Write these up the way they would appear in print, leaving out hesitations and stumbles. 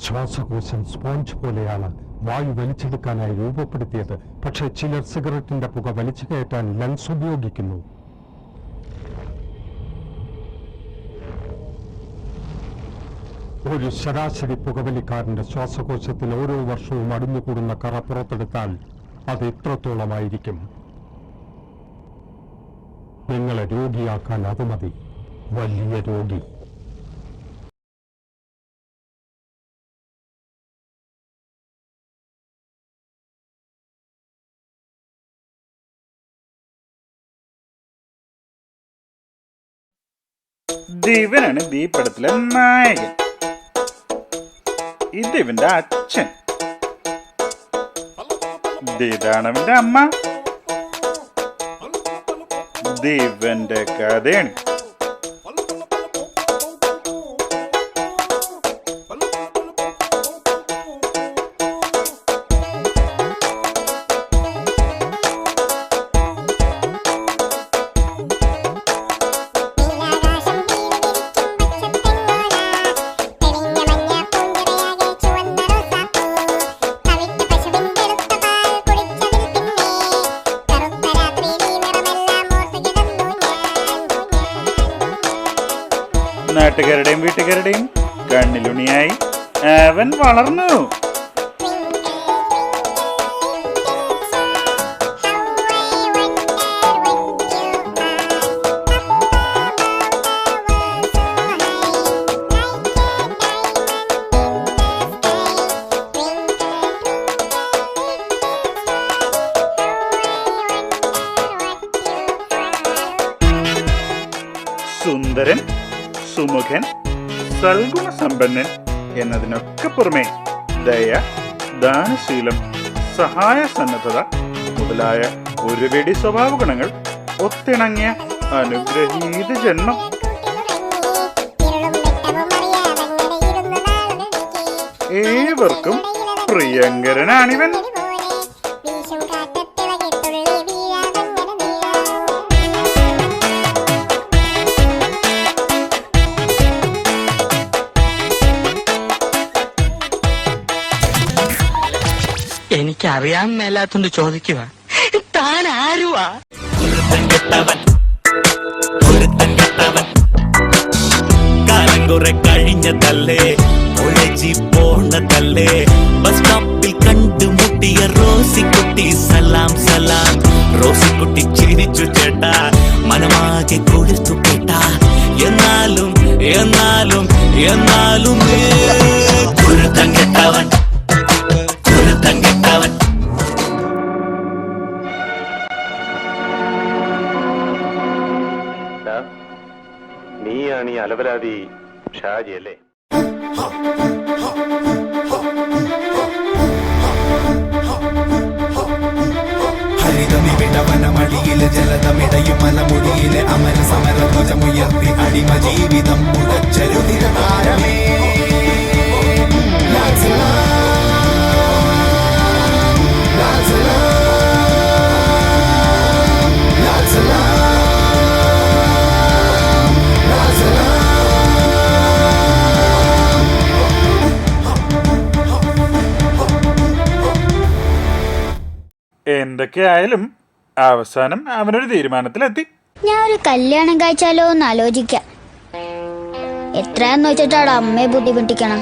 ശ്വാസകോശം സ്പോഞ്ച് പോലെയാണ് വായു വലിച്ചെടുക്കാനായി രൂപപ്പെടുത്തിയത്. പക്ഷേ ചിലർ സിഗരറ്റിന്റെ പുക വലിച്ചു കയറ്റാൻ ലങ്സ് ഉപയോഗിക്കുന്നു. ഒരു ശരാശരി പുകവലിക്കാരന്റെ ശ്വാസകോശത്തിൽ ഓരോ വർഷവും അടിഞ്ഞുകൂടുന്ന കറ പുറത്തെടുത്താൽ അത് എത്രത്തോളമായിരിക്കും? നിങ്ങളെ രോഗിയാക്കാൻ അത് മതി. വലിയ രോഗി. ദിവനാണ് ഈ പടത്തിലെ നായകൻ. ഇത് ഇവന്റെ അച്ഛൻ. ഇതാണ് അവന്റെ അമ്മ. ദിവന്റെ കഥയാണ്. നാട്ടുകാരുടെയും വീട്ടുകാരുടെയും കണ്ണിലുണിയായി അവൻ വളർന്നു. സുന്ദരൻ, സുമുഖൻ, സൽഗുണസമ്പന്നൻ എന്നതിനൊക്കെ പുറമെ ദയ, ദാനശീലം, സഹായ സന്നദ്ധത മുതലായ ഒരു പിടി സ്വഭാവ ഗുണങ്ങൾ ഒത്തിണങ്ങിയ അനുഗ്രഹീത ജന്മം. ഏവർക്കും പ്രിയങ്കരനാണിവൻ. എനിക്കറിയാൻ മേലാത്തോണ്ട് ചോദിക്കുക, താൻ ആരുവാ? കാലം കുറെ കഴിഞ്ഞതല്ലേ, ഒഴജി പോണതല്ലേ, ബസ് സ്റ്റോപ്പിൽ കണ്ടുമുട്ടിയ റോസിക്കുട്ടി. സലാം സലാം റോസിക്കുട്ടി ചിരിച്ചു ചേട്ടാ, മനമാകെ കൊഴുത്തു കേട്ടാ. എന്നാലും എന്നാലും എന്നാലും കുരുത്തം കെട്ടവൻ, കുരുത്തം കെട്ടവൻ. നീയാണ് ഈ അലവലാതി ഷാജി അല്ലേ? ഹരിതമിവിടവനമടിയിലെ ജലതമിടയും മലമുടിയിലെ അമര സമര ധ്വജമുയർത്തി അടിമ ജീവിതം മുടച്ചരുതിര താരമേ. എന്തൊക്കെയായാലും അവസാനം അവനൊരു തീരുമാനത്തിലെത്തി. ഞാൻ ഒരു കല്യാണം കഴിച്ചാലോ എന്ന് ആലോചിക്കാം. എത്രയാന്ന് വെച്ചിട്ടാണ് അമ്മയെ ബുദ്ധിമുട്ടിക്കണം.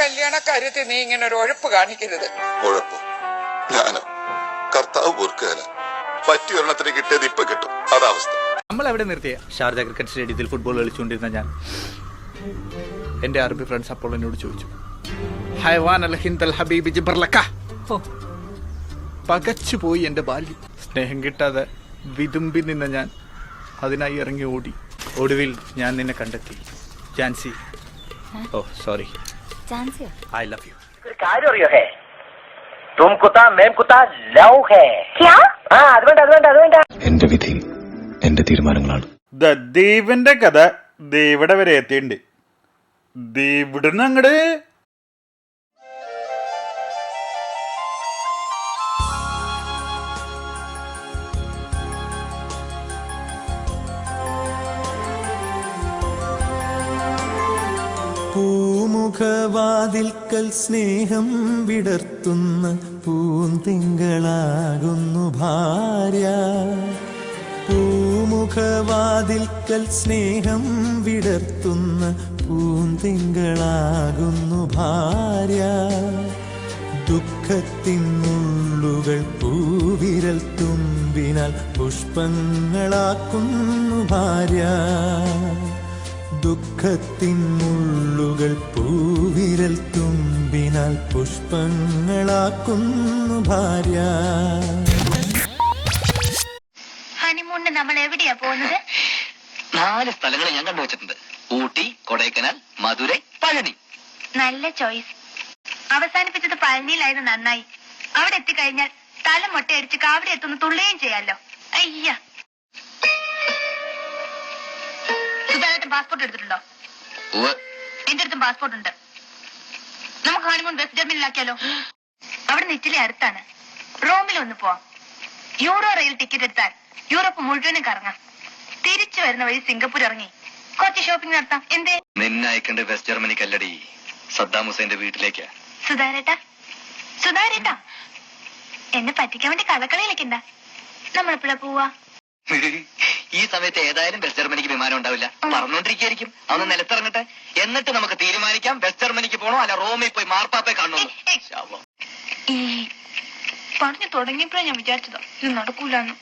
കല്യാണക്കാര്യത്തിൽ നീ ഇങ്ങനെ ഒരു ഉഴപ്പ് കാണിക്കരുത്. ഉഴപ്പോ? ഞാനോ? കർത്താവ് പൊറുക്കുകയല്ല. പറ്റിയൊരെണ്ണത്തിന് കിട്ടിയത് ഇപ്പൊ കിട്ടും, അതാവസ്ഥ. നമ്മൾ എവിടെ നിർത്തിയ? ഷാർജ ക്രിക്കറ്റ് സ്റ്റേഡിയത്തിൽ ഫുട്ബോൾ കളിച്ചുകൊണ്ടിരുന്ന ഞാൻ എൻ്റെ അറബി ഫ്രണ്ട്സ് അപ്പോൾ എന്നോട് ചോദിച്ചു, ഹൈവാൻ അൽ ഹിന്ദ് അൽ ഹബീബി ജിബർലക്ക. പകച്ചുപോയി എന്റെ ബാല്യം. സ്നേഹം കിട്ടാതെ വിതുമ്പി നിന്ന ഞാൻ അതിനായി ഇറങ്ങി ഓടി. ഒടുവിൽ ഞാൻ നിന്നെ കണ്ടെത്തി. ജാൻസി. ഓ സോറി. I love you. കാര്യം അറിയോ ഹേ തും കുത്താ മേം കുത്താ ലവ് ഹേ അതുകൊണ്ട് എന്റെ വിധി എന്റെ തീരുമാനങ്ങളാണ്. ദേവന്റെ കഥ ദേവിടെ വരെ എത്തിയിട്ടുണ്ട്. ദേവിടുന്ന് അങ്ങട് പൂമുഖവാതിൽക്കൽ സ്നേഹം വിടർത്തുന്ന പൂന്തിങ്കളാകുന്നു ഭാര്യ. പൂമുഖവാതിൽക്കൽ സ്നേഹം വിടർത്തുന്ന പൂന്തിങ്കളാകുന്നു ഭാര്യ. ദുഃഖത്തിൻ മുള്ളുകൾ പൂവിരൽ തുമ്പിനാൽ പുഷ്പങ്ങളാക്കുന്നു ഭാര്യ. ദുഃഖത്തിൻ മുള്ളുകൾ പൂവിരൽ തുമ്പിനാൽ പുഷ്പങ്ങളാക്കുന്നു ഭാര്യ. ഹണിമൂണിന് നമ്മൾ എവിടെയാ പോകുന്നത്? 4 സ്ഥലങ്ങൾ ഞാൻ കണ്ടുവച്ചിട്ടുണ്ട്. ഊട്ടി, കൊടൈക്കനാൽ, മധുരൈ, പഴനി. നല്ല ചോയ്സ്. അവസാനിപ്പിച്ചത് പഴനിയിലായിരുന്നു നന്നായി. അവിടെ എത്തിക്കഴിഞ്ഞാൽ തല മൊട്ടയടിച്ച് കാവടി എത്തുന്ന തുള്ളുകയും ചെയ്യാലോ. അയ്യ, സുധാകരൻ പാസ്പോർട്ട് എടുത്തിട്ടുണ്ടോ? എന്റെ അടുത്തും പാസ്പോർട്ട് ഉണ്ട്. നമുക്ക് ഹണിമൂൺ ബസ് ടെർമിനലാക്കിയാലോ? അവിടെ നിന്ന് ഇറ്റലി അടുത്താണ്. റോമിൽ ഒന്ന് പോവാം. യൂറോ റെയിൽ ടിക്കറ്റ് എടുത്താൽ യൂറോപ്പ് മുഴുവനും കറങ്ങാം. തിരിച്ചു വരുന്ന വഴി സിംഗപ്പൂർ ഇറങ്ങി കുറച്ച് ഷോപ്പിംഗ് നടത്താം. എന്തേ? നിന്നെ അയക്കേണ്ട വെസ്റ്റ് ജർമ്മനിക്കല്ലടി, സദ്ദാം ഹുസൈന്റെ വീട്ടിലേക്കാ. സുധാരേട്ടാ, എന്നെ പറ്റിക്കാൻ വേണ്ടി കഥകളിയിലേക്കുണ്ട. നമ്മളെപ്പോഴാ പോവാ? ഈ സമയത്ത് ഏതായാലും വെസ്റ്റ് ജർമ്മനിക്ക് വിമാനം ഉണ്ടാവില്ല. പറഞ്ഞോണ്ടിരിക്കും. അന്ന് നിലത്തിറങ്ങട്ടെ, എന്നിട്ട് നമുക്ക് തീരുമാനിക്കാം വെസ്റ്റ് ജർമ്മനിക്ക് പോണോ അല്ല റോമിൽ പോയി മാർപ്പാപ്പയെ കാണണോ. പറഞ്ഞു തുടങ്ങിയപ്പോഴാണ് ഞാൻ വിചാരിച്ചതോ ഇത് നടക്കൂലെന്ന്.